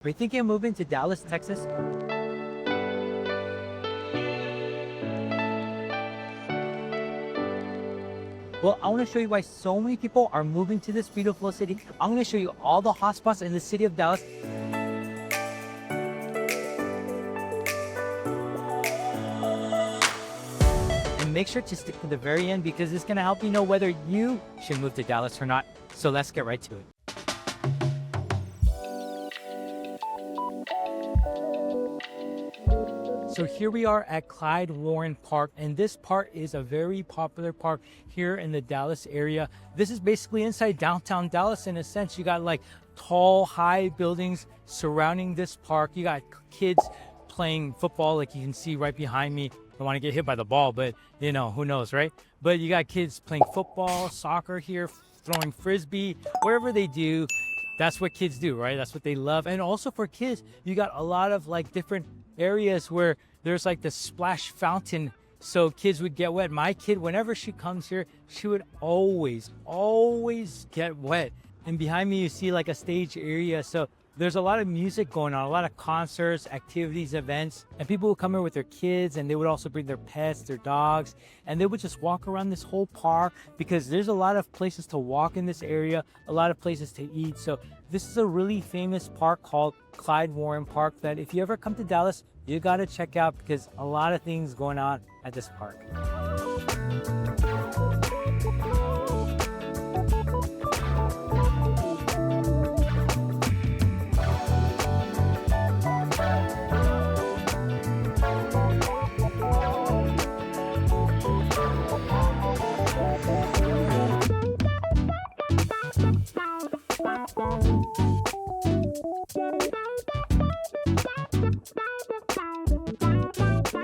Are you thinking of moving to Dallas, Texas? Well, I want to show you why so many people are moving to this beautiful city. I'm going to show you all the hotspots in the city of Dallas. And make sure to stick to the very end because it's going to help you know whether you should move to Dallas or not. So let's get right to it. So here we are at Clyde Warren Park, and this park is a very popular park here in the Dallas area. This is basically inside downtown Dallas in a sense. You got like tall, high buildings surrounding this park. You got kids playing football like you can see right behind me. Don't want to get hit by the ball, but you know, who knows, right? But you got kids playing football, soccer here, throwing frisbee, wherever they do. That's what kids do, right? That's what they love. And also for kids, you got a lot of like different areas where there's like the splash fountain so kids would get wet. My kid, whenever she comes here, she would always get wet. And behind me you see like a stage area, so there's a lot of music going on, a lot of concerts, activities, events, and people would come here with their kids, and they would also bring their pets, their dogs, and they would just walk around this whole park because there's a lot of places to walk in this area, a lot of places to eat. So this is a really famous park called Clyde Warren Park that if you ever come to Dallas, you got to check out because a lot of things going on at this park.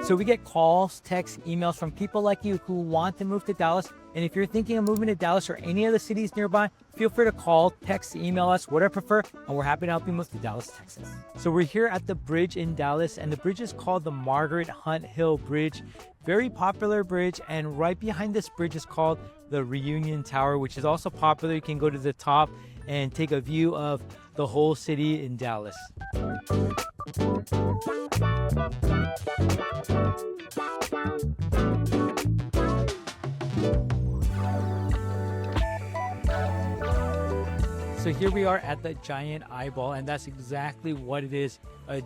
So we get calls, texts, emails from people like you who want to move to Dallas. And if you're thinking of moving to Dallas or any other cities nearby, feel free to call, text, email us, whatever you prefer, and we're happy to help you move to Dallas, Texas. So we're here at the bridge in Dallas, and the bridge is called the Margaret Hunt Hill Bridge. Very popular bridge, and right behind this bridge is called the Reunion Tower, which is also popular. You can go to the top and take a view of the whole city in Dallas. So here we are at the giant eyeball, and that's exactly what it is. A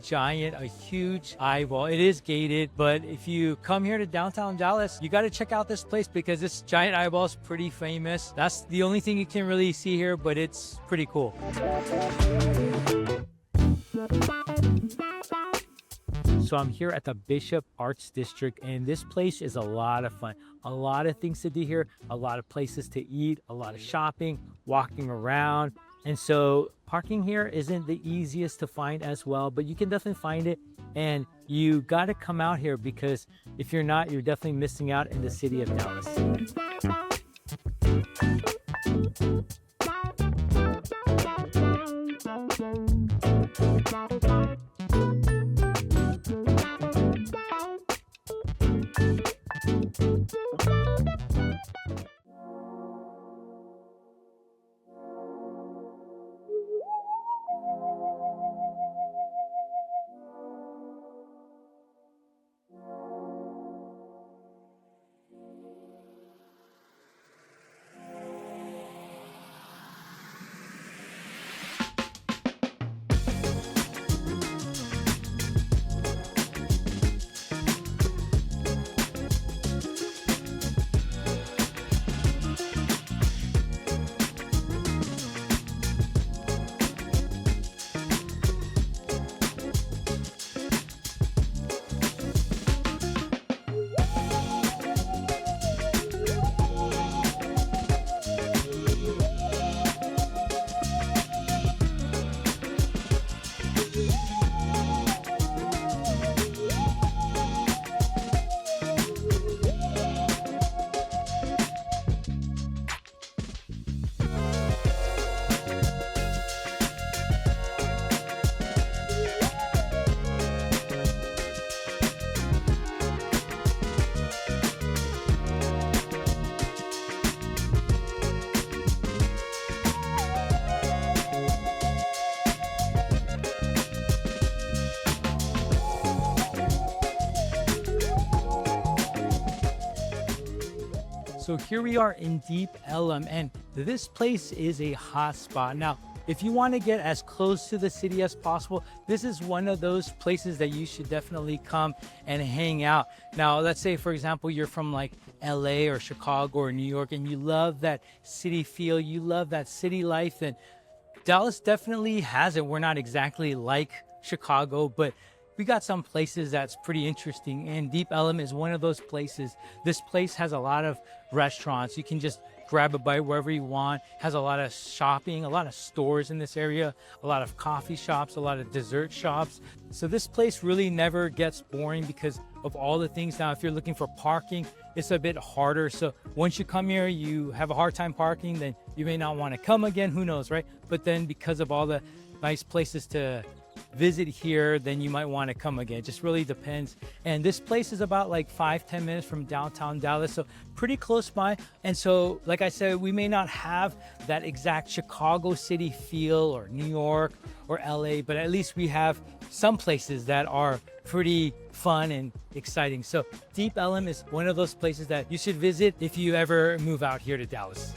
huge eyeball. It is gated, but if you come here to downtown Dallas, you got to check out this place because this giant eyeball is pretty famous. That's the only thing you can really see here, but it's pretty cool. So I'm here at the Bishop Arts District, and this place is a lot of fun. A lot of things to do here, a lot of places to eat, a lot of shopping, walking around. And so parking here isn't the easiest to find as well, but you can definitely find it. And you got to come out here because if you're not, you're definitely missing out in the city of Dallas. So here we are in Deep Ellum, and this place is a hot spot. Now, if you want to get as close to the city as possible, this is one of those places that you should definitely come and hang out. Now, let's say, for example, you're from like LA or Chicago or New York, and you love that city feel, you love that city life, then Dallas definitely has it. We're not exactly like Chicago, but we got some places that's pretty interesting, and Deep Ellum is one of those places. This place has a lot of restaurants. You can just grab a bite wherever you want. Has a lot of shopping, a lot of stores in this area, a lot of coffee shops, a lot of dessert shops. So this place really never gets boring because of all the things. Now, if you're looking for parking, it's a bit harder. So once you come here, you have a hard time parking, then you may not want to come again. Who knows, right? But then because of all the nice places to visit here, then you might want to come again. It just really depends. And this place is about like 5-10 minutes from downtown Dallas, so pretty close by. And so, like I said, we may not have that exact Chicago city feel or New York or LA, but at least we have some places that are pretty fun and exciting. So Deep Ellum is one of those places that you should visit if you ever move out here to Dallas.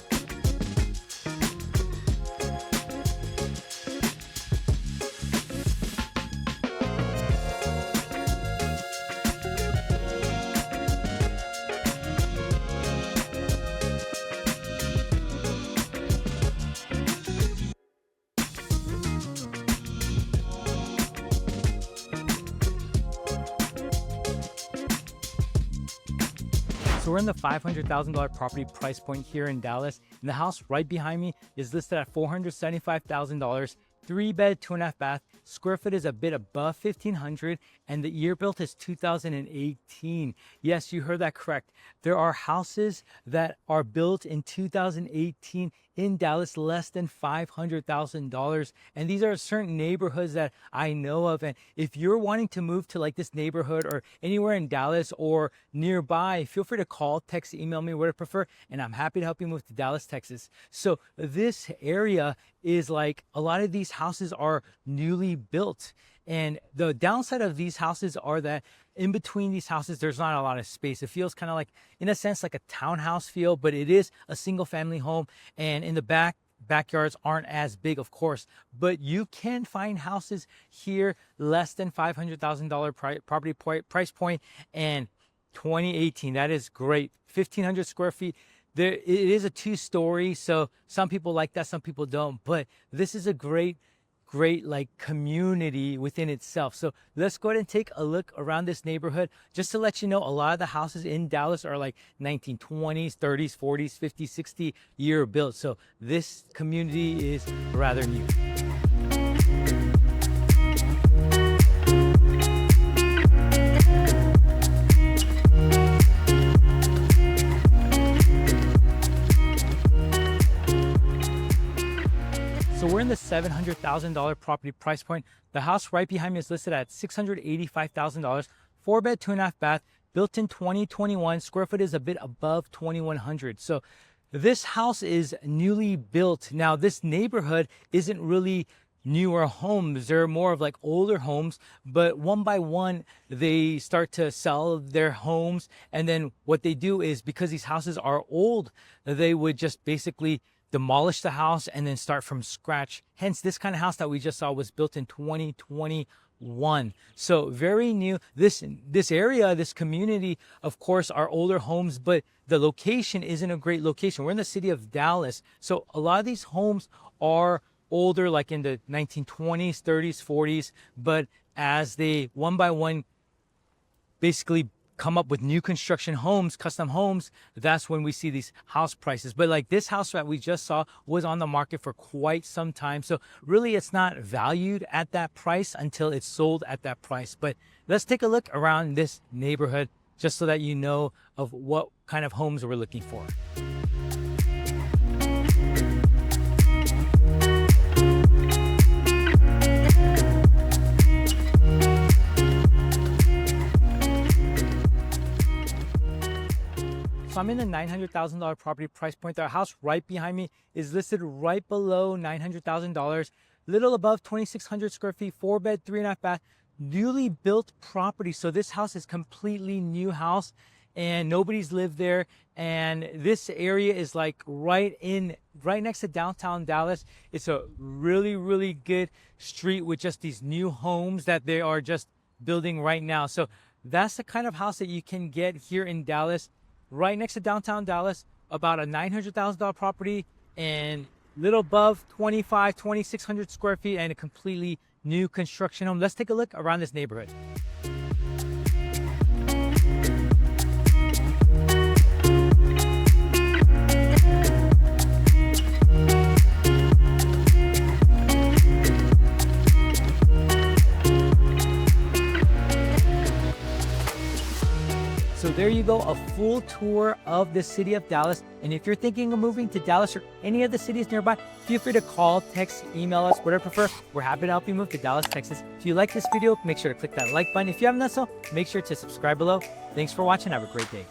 So we're in the $500,000 property price point here in Dallas, and the house right behind me is listed at $475,000. 3-bed, 2.5 bath. Square foot is a bit above 1,500, and the year built is 2018. Yes, you heard that correct. There are houses that are built in 2018 in Dallas less than $500,000, and these are certain neighborhoods that I know of. And if you're wanting to move to like this neighborhood or anywhere in Dallas or nearby, feel free to call, text, email me, whatever you prefer, and I'm happy to help you move to Dallas, Texas. So this area is like, a lot of these houses are newly built, and the downside of these houses are that in between these houses there's not a lot of space. It feels kind of like, in a sense, like a townhouse feel, but it is a single family home, and in the backyards aren't as big, of course, but you can find houses here less than $500,000 property price point, and 2018, that is great. 1,500 square feet. There, it is a 2-story, so some people like that, some people don't, but this is a great like community within itself. So let's go ahead and take a look around this neighborhood. Just to let you know, a lot of the houses in Dallas are like 1920s, 30s, 40s, 50s, 60 year built. So this community is rather new. So we're in the $700,000 property price point. The house right behind me is listed at $685,000. 4-bed, 2.5 bath, built in 2021. Square foot is a bit above 2,100. So this house is newly built. Now, this neighborhood isn't really newer homes. They're more of like older homes, but one by one, they start to sell their homes. And then what they do is, because these houses are old, they would just basically demolish the house and then start from scratch. Hence, this kind of house that we just saw was built in 2021. So very new. This area, this community, of course, are older homes, but the location isn't a great location. We're in the city of Dallas. So a lot of these homes are older, like in the 1920s, 30s, 40s, but as they one by one basically come up with new construction homes, custom homes, that's when we see these house prices. But like this house that we just saw was on the market for quite some time. So really it's not valued at that price until it's sold at that price. But let's take a look around this neighborhood just so that you know of what kind of homes we're looking for. So I'm in the $900,000 property price point. The house right behind me is listed right below $900,000, little above 2,600 square feet, 4-bed, 3.5 bath, newly built property. So this house is completely new house. and nobody's lived there. And this area is like right next to downtown Dallas. It's a really, really good street with just these new homes that they are just building right now. So that's the kind of house that you can get here in Dallas, right next to downtown Dallas, about a $900,000 property and little above 2,600 square feet and a completely new construction home. Let's take a look around this neighborhood. So there you go, a full tour of the city of Dallas. And if you're thinking of moving to Dallas or any of the cities nearby, feel free to call, text, email us, whatever you prefer. We're happy to help you move to Dallas, Texas. If you like this video, make sure to click that like button. If you haven't done so, make sure to subscribe below. Thanks for watching. Have a great day.